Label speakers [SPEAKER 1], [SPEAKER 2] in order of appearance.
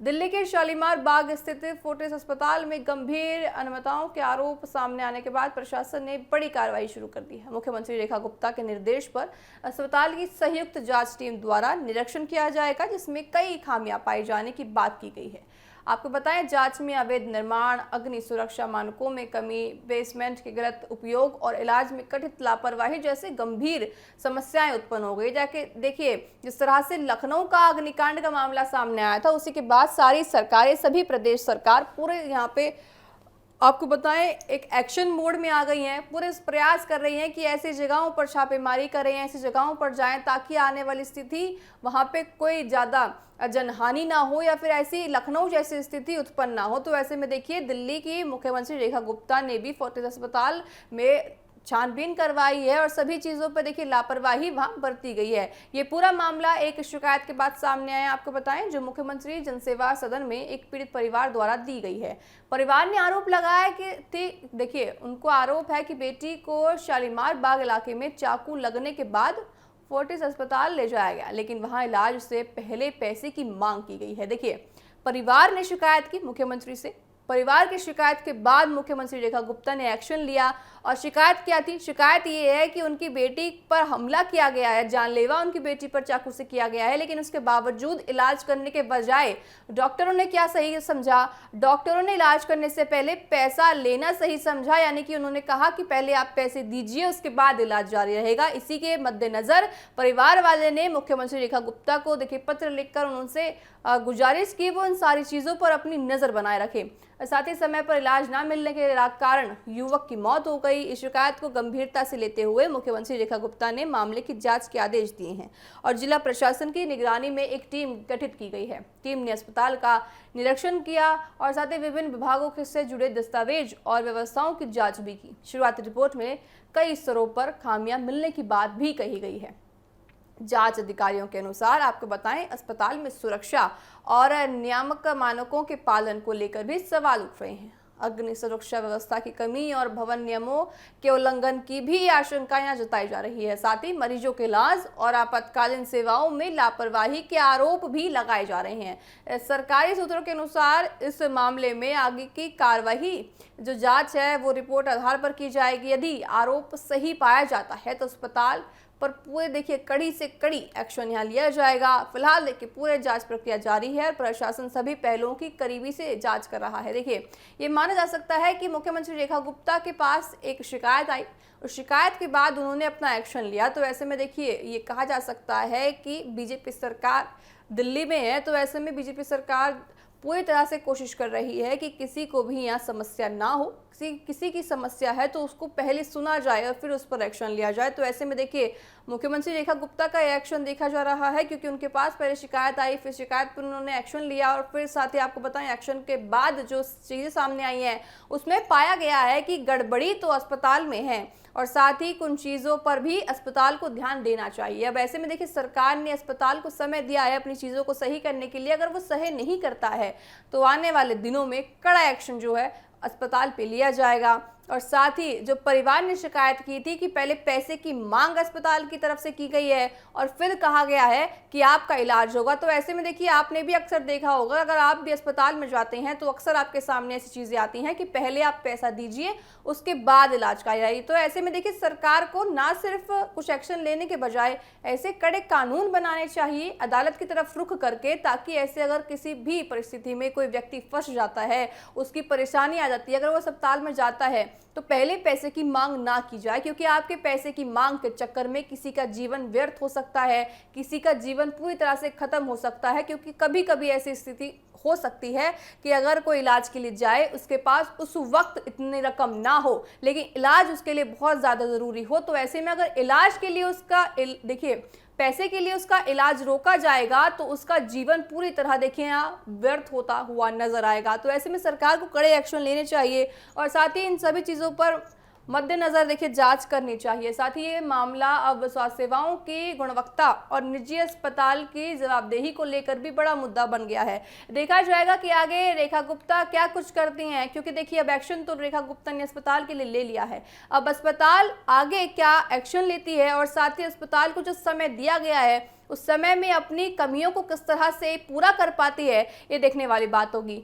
[SPEAKER 1] दिल्ली के शालीमार बाग स्थित फोर्टिस अस्पताल में गंभीर अनियमितताओं के आरोप सामने आने के बाद प्रशासन ने बड़ी कार्रवाई शुरू कर दी है। मुख्यमंत्री रेखा गुप्ता के निर्देश पर अस्पताल की संयुक्त जांच टीम द्वारा निरीक्षण किया जाएगा, जिसमें कई खामियां पाए जाने की बात की गई है। आपको बताएं, जांच में अवैध निर्माण, अग्नि सुरक्षा मानकों में कमी, बेसमेंट के गलत उपयोग और इलाज में कथित लापरवाही जैसे गंभीर समस्याएं उत्पन्न हो गई। जाके देखिए, जिस तरह से लखनऊ का अग्निकांड का मामला सामने आया था, उसी के बाद सारी सरकारें, सभी प्रदेश सरकार पूरे यहाँ पे आपको बताएं एक एक्शन मोड में आ गई हैं। पूरे प्रयास कर रही हैं कि ऐसी जगहों पर छापेमारी करें, ऐसी जगहों पर जाएं ताकि आने वाली स्थिति वहां पे कोई ज़्यादा जनहानि ना हो या फिर ऐसी लखनऊ जैसी स्थिति उत्पन्न ना हो। तो ऐसे में देखिए, दिल्ली की मुख्यमंत्री रेखा गुप्ता ने भी फोर्टिस अस्पताल में छानबीन करवाई है और सभी चीज़ों पर देखिए लापरवाही वहां बरती गई है। ये पूरा मामला एक शिकायत के बाद सामने आया। आपको बताएं, जो मुख्यमंत्री जनसेवा सदन में एक पीड़ित परिवार द्वारा दी गई है। परिवार ने आरोप लगाया कि देखिए, उनको आरोप है कि बेटी को शालीमार बाग इलाके में चाकू लगने के बाद फोर्टिस अस्पताल ले जाया गया, लेकिन वहां इलाज से पहले पैसे की मांग की गई है। देखिए, परिवार ने शिकायत की मुख्यमंत्री से। परिवार की शिकायत के बाद मुख्यमंत्री रेखा गुप्ता ने एक्शन लिया। और शिकायत क्या थी? शिकायत ये है कि उनकी बेटी पर हमला किया गया है, जानलेवा उनकी बेटी पर चाकू से किया गया है, लेकिन उसके बावजूद इलाज करने के बजाय डॉक्टरों ने क्या सही समझा? डॉक्टरों ने इलाज करने से पहले पैसा लेना सही समझा, यानी कि उन्होंने कहा कि पहले आप पैसे दीजिए, उसके बाद इलाज जारी रहेगा। इसी के मद्देनजर परिवार वाले ने मुख्यमंत्री रेखा गुप्ता को देखिए पत्र लिखकर उनसे गुजारिश की वो इन सारी चीज़ों पर अपनी नज़र बनाए रखें। साथ ही समय पर इलाज न मिलने के कारण युवक की मौत हो गई। इस शिकायत को गंभीरता से लेते हुए मुख्यमंत्री रेखा गुप्ता ने मामले की जांच के आदेश दिए हैं और जिला प्रशासन की निगरानी में एक टीम गठित की गई है। टीम ने अस्पताल का निरीक्षण किया और साथ ही विभिन्न विभागों से जुड़े दस्तावेज और व्यवस्थाओं की जाँच भी की। शुरुआती रिपोर्ट में कई स्तरों पर खामियां मिलने की बात भी कही गई है। जांच अधिकारियों के अनुसार आपको बताएं, अस्पताल में सुरक्षा और नियामक मानकों के पालन को लेकर भी सवाल उठ रहे हैं। अग्नि सुरक्षा व्यवस्था की कमी और भवन नियमों के उल्लंघन की भी आशंकाएं जताई जा रही है। साथ ही मरीजों के इलाज और आपातकालीन सेवाओं में लापरवाही के आरोप भी लगाए जा रहे हैं। सरकारी सूत्रों के अनुसार इस मामले में आगे की कार्यवाही जो जांच है वो रिपोर्ट आधार पर की जाएगी। यदि आरोप सही पाया जाता है तो अस्पताल पर पूरे देखिए कड़ी से कड़ी एक्शन यहाँ लिया जाएगा। फिलहाल देखिए पूरे जांच प्रक्रिया जारी है और प्रशासन सभी पहलुओं की करीबी से जांच कर रहा है। देखिए, ये माना जा सकता है कि मुख्यमंत्री रेखा गुप्ता के पास एक शिकायत आई और शिकायत के बाद उन्होंने अपना एक्शन लिया। तो ऐसे में देखिए, ये कहा जा सकता है कि बीजेपी सरकार दिल्ली में है, तो ऐसे में बीजेपी सरकार पूरी तरह से कोशिश कर रही है कि किसी को भी यहाँ समस्या ना हो। किसी की समस्या है तो उसको पहले सुना जाए और फिर उस पर एक्शन लिया जाए। तो ऐसे में देखिए, मुख्यमंत्री रेखा गुप्ता का एक्शन देखा जा रहा है, क्योंकि उनके पास पहले शिकायत आई, फिर शिकायत पर उन्होंने एक्शन लिया और फिर साथ ही आपको बताएं, एक्शन के बाद जो चीज़ें सामने आई हैं उसमें पाया गया है कि गड़बड़ी तो अस्पताल में है और साथ ही कुछ चीज़ों पर भी अस्पताल को ध्यान देना चाहिए। अब ऐसे में देखिए, सरकार ने अस्पताल को समय दिया है अपनी चीज़ों को सही करने के लिए। अगर वो सही नहीं करता है तो आने वाले दिनों में कड़ा एक्शन जो है अस्पताल पे लिया जाएगा। और साथ ही जो परिवार ने शिकायत की थी कि पहले पैसे की मांग अस्पताल की तरफ से की गई है और फिर कहा गया है कि आपका इलाज होगा। तो ऐसे में देखिए, आपने भी अक्सर देखा होगा, अगर आप भी अस्पताल में जाते हैं तो अक्सर आपके सामने ऐसी चीज़ें आती हैं कि पहले आप पैसा दीजिए, उसके बाद इलाज कराइए। तो ऐसे में देखिए, सरकार को ना सिर्फ कुछ एक्शन लेने के बजाय ऐसे कड़े कानून बनाने चाहिए अदालत की तरफ रुख करके, ताकि ऐसे अगर किसी भी परिस्थिति में कोई व्यक्ति फंस जाता है, उसकी परेशानी आ जाती है, अगर वो अस्पताल में जाता है तो पहले पैसे की मांग ना की जाए, क्योंकि आपके पैसे की मांग के चक्कर में किसी का जीवन व्यर्थ हो सकता है, किसी का जीवन पूरी तरह से खत्म हो सकता है। क्योंकि कभी कभी ऐसी स्थिति हो सकती है कि अगर कोई इलाज के लिए जाए, उसके पास उस वक्त इतनी रकम ना हो, लेकिन इलाज उसके लिए बहुत ज़्यादा ज़रूरी हो। तो ऐसे में अगर इलाज के लिए उसका देखिए पैसे के लिए उसका इलाज रोका जाएगा तो उसका जीवन पूरी तरह देखिए यहाँ व्यर्थ होता हुआ नजर आएगा। तो ऐसे में सरकार को कड़े एक्शन लेने चाहिए और साथ ही इन सभी चीज़ों पर मद्देनजर देखिए जांच करनी चाहिए। साथ ही ये मामला अब स्वास्थ्य सेवाओं की गुणवत्ता और निजी अस्पताल की जवाबदेही को लेकर भी बड़ा मुद्दा बन गया है। देखा जाएगा कि आगे रेखा गुप्ता क्या कुछ करती हैं, क्योंकि देखिए अब एक्शन तो रेखा गुप्ता ने अस्पताल के लिए ले लिया है। अब अस्पताल आगे क्या एक्शन लेती है और साथ ही अस्पताल को जो समय दिया गया है उस समय में अपनी कमियों को किस तरह से पूरा कर पाती है, ये देखने वाली बात होगी।